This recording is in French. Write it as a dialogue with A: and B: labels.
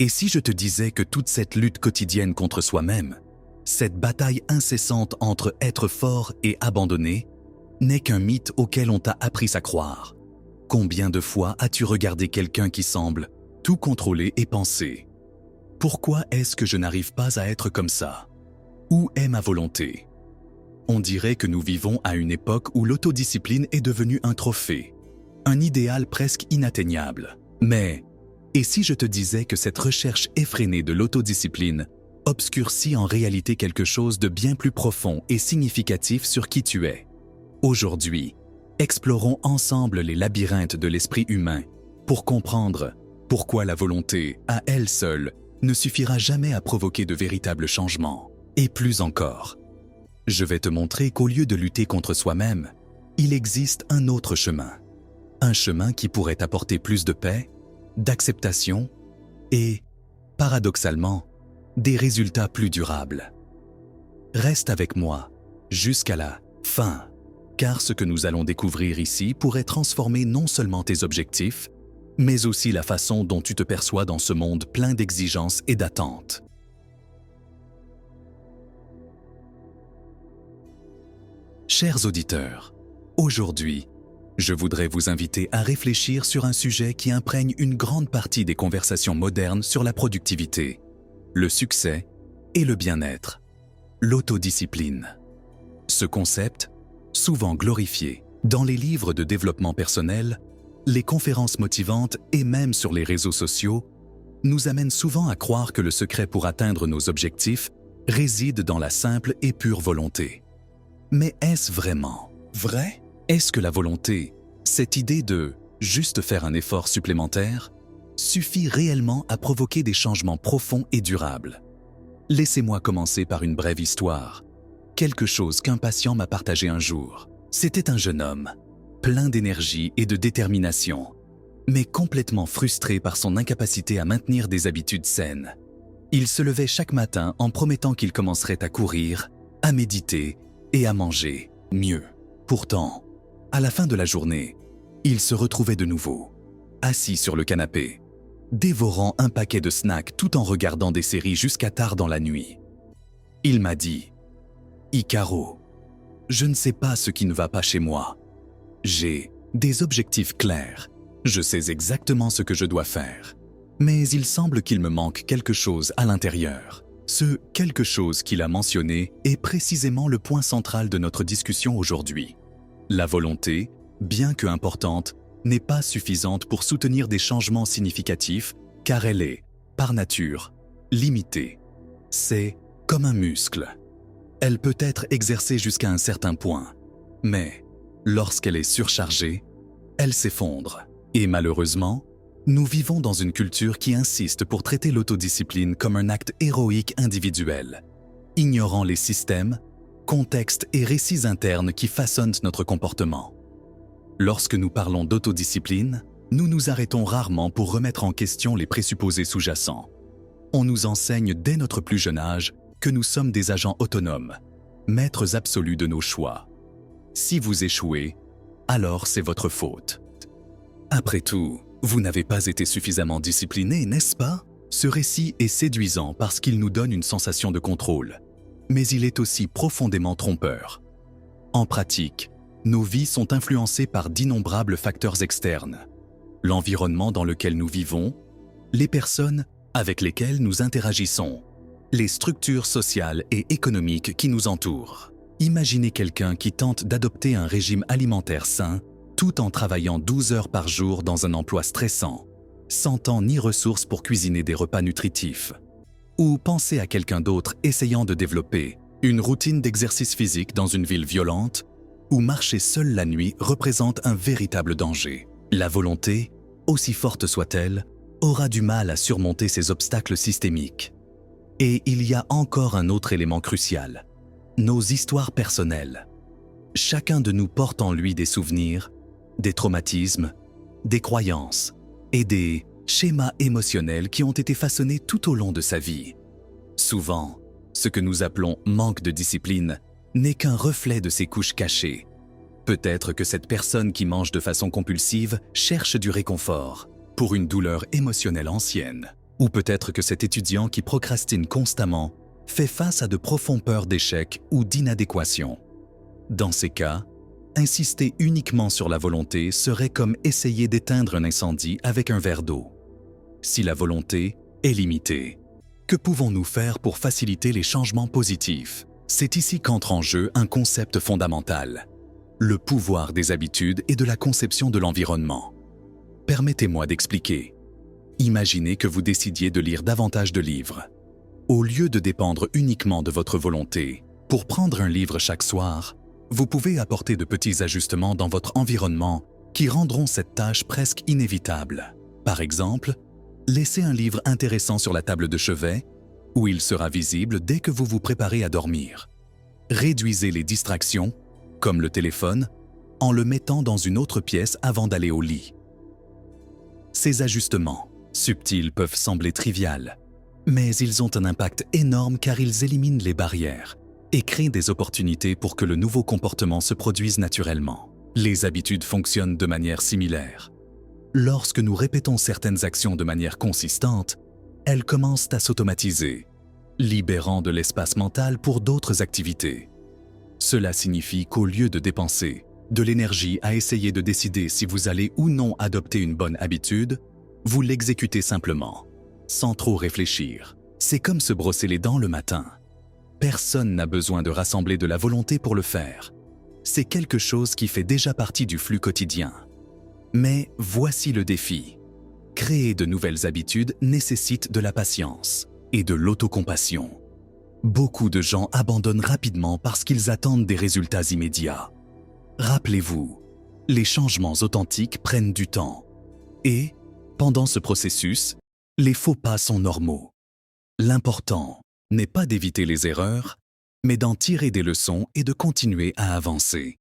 A: Et si je te disais que toute cette lutte quotidienne contre soi-même, cette bataille incessante entre être fort et abandonner, n'est qu'un mythe auquel on t'a appris à croire? Combien de fois as-tu regardé quelqu'un qui semble tout contrôler et penser: pourquoi est-ce que je n'arrive pas à être comme ça? Où est ma volonté? On dirait que nous vivons à une époque où l'autodiscipline est devenue un trophée, un idéal presque inatteignable. Mais, et si je te disais que cette recherche effrénée de l'autodiscipline obscurcit en réalité quelque chose de bien plus profond et significatif sur qui tu es? Aujourd'hui, explorons ensemble les labyrinthes de l'esprit humain pour comprendre pourquoi la volonté, à elle seule, ne suffira jamais à provoquer de véritables changements. Et plus encore, je vais te montrer qu'au lieu de lutter contre soi-même, il existe un autre chemin. Un chemin qui pourrait apporter plus de paix, d'acceptation et, paradoxalement, des résultats plus durables. Reste avec moi jusqu'à la fin, car ce que nous allons découvrir ici pourrait transformer non seulement tes objectifs, mais aussi la façon dont tu te perçois dans ce monde plein d'exigences et d'attentes. Chers auditeurs, aujourd'hui, je voudrais vous inviter à réfléchir sur un sujet qui imprègne une grande partie des conversations modernes sur la productivité, le succès et le bien-être, l'autodiscipline. Ce concept, souvent glorifié dans les livres de développement personnel, les conférences motivantes et même sur les réseaux sociaux, nous amène souvent à croire que le secret pour atteindre nos objectifs réside dans la simple et pure volonté. Mais est-ce vraiment vrai? Est-ce que la volonté, cette idée de juste faire un effort supplémentaire, suffit réellement à provoquer des changements profonds et durables? Laissez-moi commencer par une brève histoire. Quelque chose qu'un patient m'a partagé un jour. C'était un jeune homme, plein d'énergie et de détermination, mais complètement frustré par son incapacité à maintenir des habitudes saines. Il se levait chaque matin en promettant qu'il commencerait à courir, à méditer et à manger mieux. Pourtant, à la fin de la journée, il se retrouvait de nouveau, assis sur le canapé, dévorant un paquet de snacks tout en regardant des séries jusqu'à tard dans la nuit. Il m'a dit: « Icaro, je ne sais pas ce qui ne va pas chez moi. J'ai des objectifs clairs, je sais exactement ce que je dois faire. Mais il semble qu'il me manque quelque chose à l'intérieur. » Ce quelque chose qu'il a mentionné est précisément le point central de notre discussion aujourd'hui. La volonté, bien que importante, n'est pas suffisante pour soutenir des changements significatifs car elle est, par nature, limitée. C'est comme un muscle. Elle peut être exercée jusqu'à un certain point, mais lorsqu'elle est surchargée, elle s'effondre. Et malheureusement, nous vivons dans une culture qui insiste pour traiter l'autodiscipline comme un acte héroïque individuel, ignorant les systèmes, contextes et récits internes qui façonnent notre comportement. Lorsque nous parlons d'autodiscipline, nous nous arrêtons rarement pour remettre en question les présupposés sous-jacents. On nous enseigne dès notre plus jeune âge que nous sommes des agents autonomes, maîtres absolus de nos choix. Si vous échouez, alors c'est votre faute. Après tout, vous n'avez pas été suffisamment discipliné, n'est-ce pas? Ce récit est séduisant parce qu'il nous donne une sensation de contrôle, mais il est aussi profondément trompeur. En pratique, nos vies sont influencées par d'innombrables facteurs externes. L'environnement dans lequel nous vivons, les personnes avec lesquelles nous interagissons, les structures sociales et économiques qui nous entourent. Imaginez quelqu'un qui tente d'adopter un régime alimentaire sain tout en travaillant 12 heures par jour dans un emploi stressant, sans temps ni ressources pour cuisiner des repas nutritifs. Ou pensez à quelqu'un d'autre essayant de développer une routine d'exercice physique dans une ville violente où marcher seul la nuit représente un véritable danger. La volonté, aussi forte soit-elle, aura du mal à surmonter ces obstacles systémiques. Et il y a encore un autre élément crucial, nos histoires personnelles. Chacun de nous porte en lui des souvenirs, des traumatismes, des croyances et des schémas émotionnels qui ont été façonnés tout au long de sa vie. Souvent, ce que nous appelons manque de discipline n'est qu'un reflet de ces couches cachées. Peut-être que cette personne qui mange de façon compulsive cherche du réconfort pour une douleur émotionnelle ancienne. Ou peut-être que cet étudiant qui procrastine constamment fait face à de profondes peurs d'échec ou d'inadéquation. Dans ces cas, insister uniquement sur la volonté serait comme essayer d'éteindre un incendie avec un verre d'eau. Si la volonté est limitée, que pouvons-nous faire pour faciliter les changements positifs? C'est ici qu'entre en jeu un concept fondamental, le pouvoir des habitudes et de la conception de l'environnement. Permettez-moi d'expliquer. Imaginez que vous décidiez de lire davantage de livres. Au lieu de dépendre uniquement de votre volonté, pour prendre un livre chaque soir, vous pouvez apporter de petits ajustements dans votre environnement qui rendront cette tâche presque inévitable. Par exemple, laissez un livre intéressant sur la table de chevet, où il sera visible dès que vous vous préparez à dormir. Réduisez les distractions, comme le téléphone, en le mettant dans une autre pièce avant d'aller au lit. Ces ajustements, subtils, peuvent sembler triviaux, mais ils ont un impact énorme car ils éliminent les barrières et créent des opportunités pour que le nouveau comportement se produise naturellement. Les habitudes fonctionnent de manière similaire. Lorsque nous répétons certaines actions de manière consistante, elles commencent à s'automatiser, libérant de l'espace mental pour d'autres activités. Cela signifie qu'au lieu de dépenser de l'énergie à essayer de décider si vous allez ou non adopter une bonne habitude, vous l'exécutez simplement, sans trop réfléchir. C'est comme se brosser les dents le matin. Personne n'a besoin de rassembler de la volonté pour le faire. C'est quelque chose qui fait déjà partie du flux quotidien. Mais voici le défi. Créer de nouvelles habitudes nécessite de la patience et de l'autocompassion. Beaucoup de gens abandonnent rapidement parce qu'ils attendent des résultats immédiats. Rappelez-vous, les changements authentiques prennent du temps. Et, pendant ce processus, les faux pas sont normaux. L'important n'est pas d'éviter les erreurs, mais d'en tirer des leçons et de continuer à avancer.